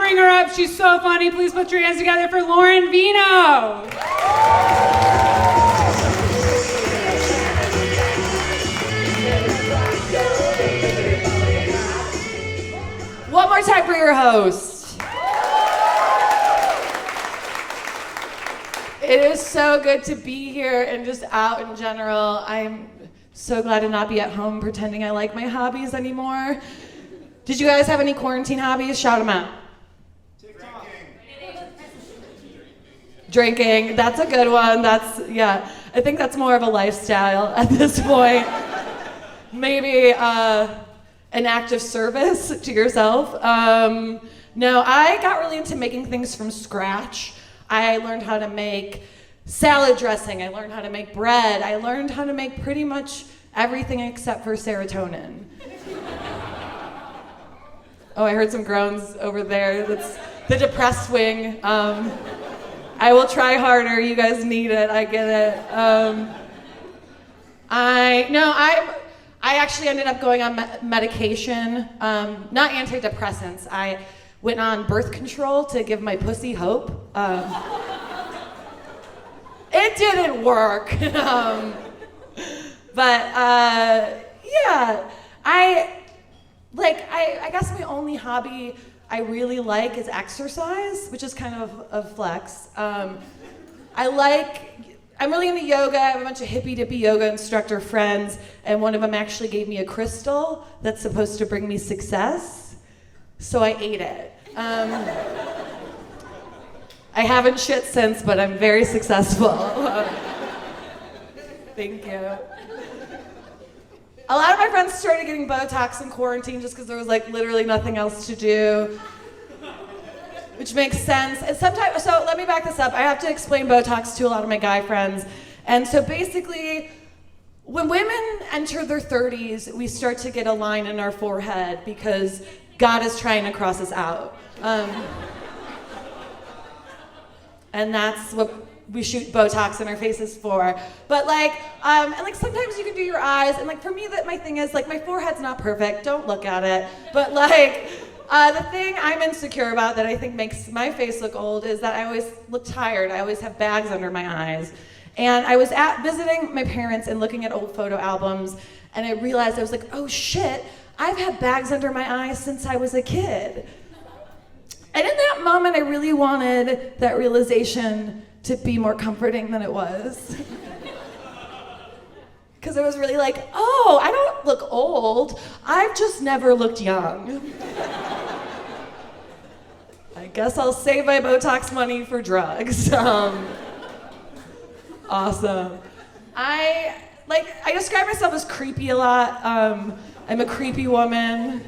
bring her up. She's so funny. Please put your hands together for Lauren Vino. One more time for your host. It is so good to be here and just out in general. I'm so glad to not be at home pretending I like my hobbies anymore. Did you guys have any quarantine hobbies? Shout them out. Drinking, that's a good one. I think that's more of a lifestyle at this point. Maybe an act of service to yourself. No, I got really into making things from scratch. I learned how to make salad dressing. I learned how to make bread. I learned how to make pretty much everything except for serotonin. Oh, I heard some groans over there. That's the depressed wing. I will try harder. You guys need it. I get it. I actually ended up going on medication, not antidepressants. I went on birth control to give my pussy hope. It didn't work. I guess my only hobby I really like is exercise, which is kind of a flex. I'm really into yoga. I have a bunch of hippy-dippy yoga instructor friends, and one of them actually gave me a crystal that's supposed to bring me success, so I ate it. I haven't shit since, but I'm very successful. Thank you. A lot of my friends started getting Botox in quarantine just because there was literally nothing else to do, which makes sense. And so let me back this up. I have to explain Botox to a lot of my guy friends. And so basically, when women enter their 30s, we start to get a line in our forehead because God is trying to cross us out. And that's what we shoot Botox in our faces for. But sometimes you can do your eyes, and for me, my thing is my forehead's not perfect, don't look at it. But the thing I'm insecure about that I think makes my face look old is that I always look tired. I always have bags under my eyes. And I was visiting my parents and looking at old photo albums, and I realized, I was like, oh shit, I've had bags under my eyes since I was a kid. And in that moment, I really wanted that realization to be more comforting than it was. Because I was really oh, I don't look old. I've just never looked young. I guess I'll save my Botox money for drugs. Awesome. I describe myself as creepy a lot. I'm a creepy woman.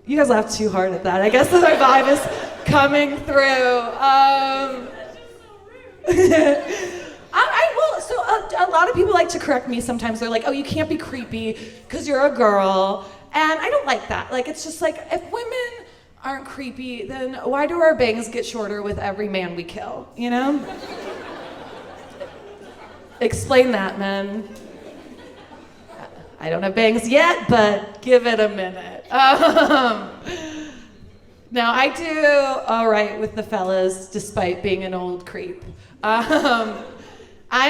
You guys laughed too hard at that. I guess my vibe is coming through. A lot of people like to correct me sometimes. They're like, oh, you can't be creepy because you're a girl. And I don't like that. It's just if women aren't creepy, then why do our bangs get shorter with every man we kill, you know? Explain that, men. I don't have bangs yet, but give it a minute. Now, I do all right with the fellas, despite being an old creep. I'm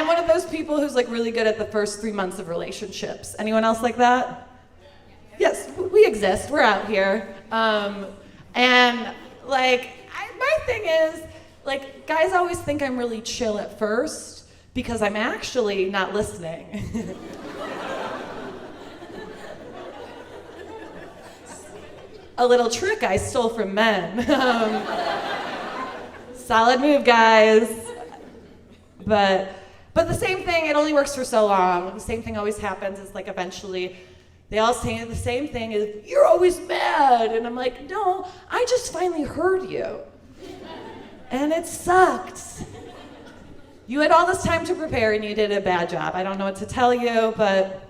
one of those people who's really good at the first 3 months of relationships. Anyone else like that? Yes, we exist. We're out here. My thing is, guys always think I'm really chill at first because I'm actually not listening. A little trick I stole from men. Solid move, guys. But the same thing, it only works for so long. The same thing always happens is eventually they all say the same thing is, you're always mad. And I'm like, no, I just finally heard you. And it sucked. You had all this time to prepare and you did a bad job. I don't know what to tell you, but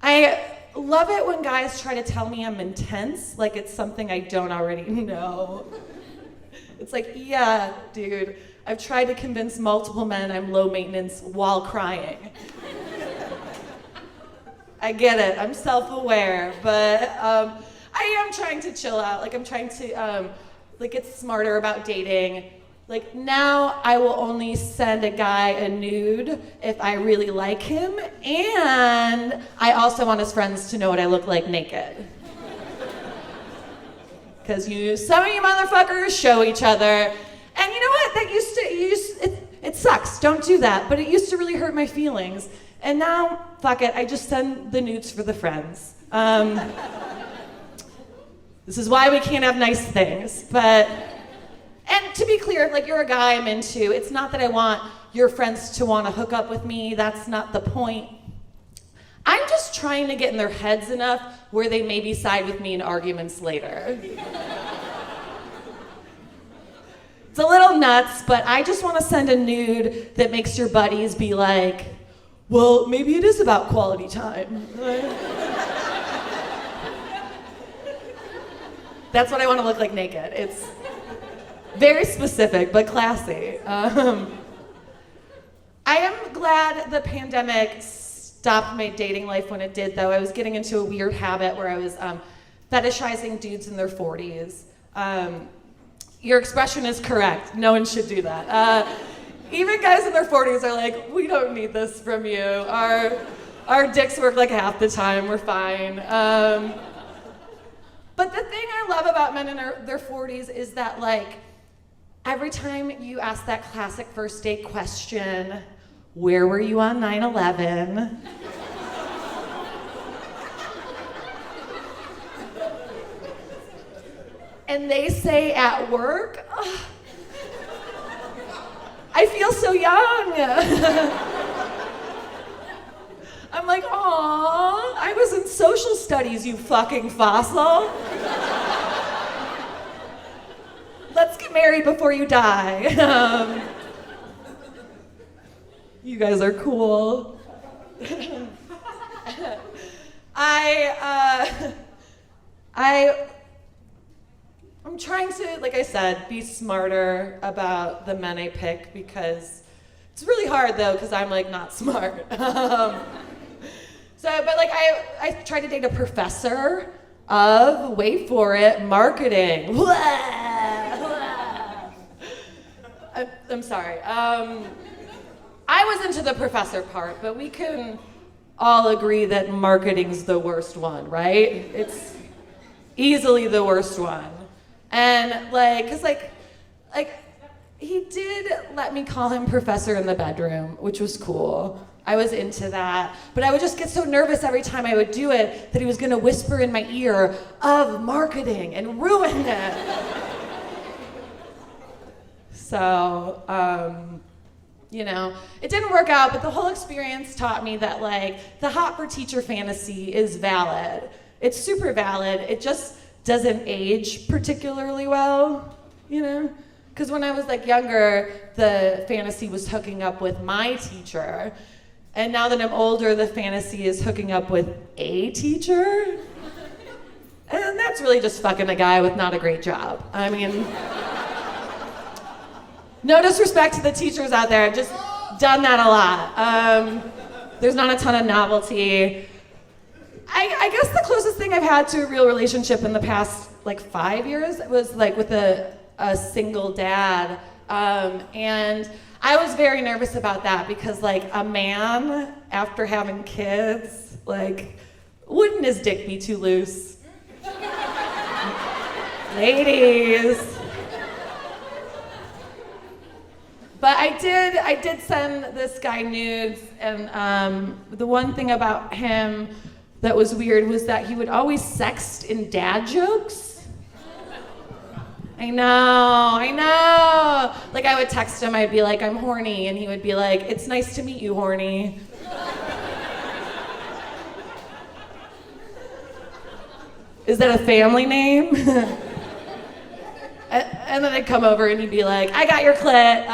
I love it when guys try to tell me I'm intense, like it's something I don't already know. It's yeah, dude, I've tried to convince multiple men I'm low maintenance while crying. I get it, I'm self-aware, but I I am trying to chill out. Like, I'm trying to get smarter about dating. Like, now I will only send a guy a nude if I really like him, and I also want his friends to know what I look like naked. Because some of you motherfuckers show each other, and you know what? It sucks. Don't do that. But it used to really hurt my feelings, and now, fuck it. I just send the nudes for the friends. This is why we can't have nice things, but. And to be clear, like, you're a guy I'm into. It's not that I want your friends to want to hook up with me. That's not the point. I'm just trying to get in their heads enough where they maybe side with me in arguments later. It's a little nuts, but I just want to send a nude that makes your buddies be like, well, maybe it is about quality time. That's what I want to look like naked. It's very specific, but classy. I am glad the pandemic stopped my dating life when it did, though. I was getting into a weird habit where I was fetishizing dudes in their 40s. Your expression is correct. No one should do that. Even guys in their 40s are like, we don't need this from you. Our dicks work like half the time. We're fine. But the thing I love about men in their 40s is that, like, every time you ask that classic first date question, where were you on 9/11? And they say at work, oh, I feel so young. I'm like, aw, I was in social studies, you fucking fossil. Let's get married before you die. You guys are cool. I'm trying to, like I said, be smarter about the men I pick, because it's really hard, though, because I'm, like, not smart. But like, I tried to date a professor of, wait for it, marketing. I'm sorry. I was into the professor part, but we can all agree that marketing's the worst one, right? It's easily the worst one. And like, cause like he did let me call him professor in the bedroom, which was cool. I was into that, but I would just get so nervous every time I would do it that he was gonna whisper in my ear of marketing and ruin it. So, it didn't work out, but the whole experience taught me that, like, the hot for teacher fantasy is valid. It's super valid. It just doesn't age particularly well, Because when I was, like, younger, the fantasy was hooking up with my teacher. And now that I'm older, the fantasy is hooking up with a teacher. And that's really just fucking a guy with not a great job. I mean, no disrespect to the teachers out there, I've just done that a lot. There's not a ton of novelty. I guess the closest thing I've had to a real relationship in the past, like, 5 years was, like, with a single dad. And I was very nervous about that because, like, a man, after having kids, like, wouldn't his dick be too loose? Ladies. But I did send this guy nudes, and the one thing about him that was weird was that he would always sext in dad jokes. I know. Like, I would text him, I'd be like, I'm horny, and he would be like, it's nice to meet you, horny. Is that a family name? And then I'd come over and he'd be like, I got your clit.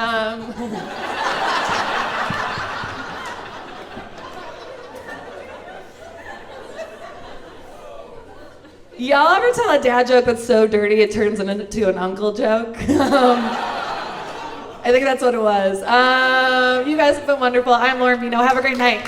Y'all ever tell a dad joke that's so dirty it turns into an uncle joke? I think that's what it was. You guys have been wonderful. I'm Lauren Vino. Have a great night.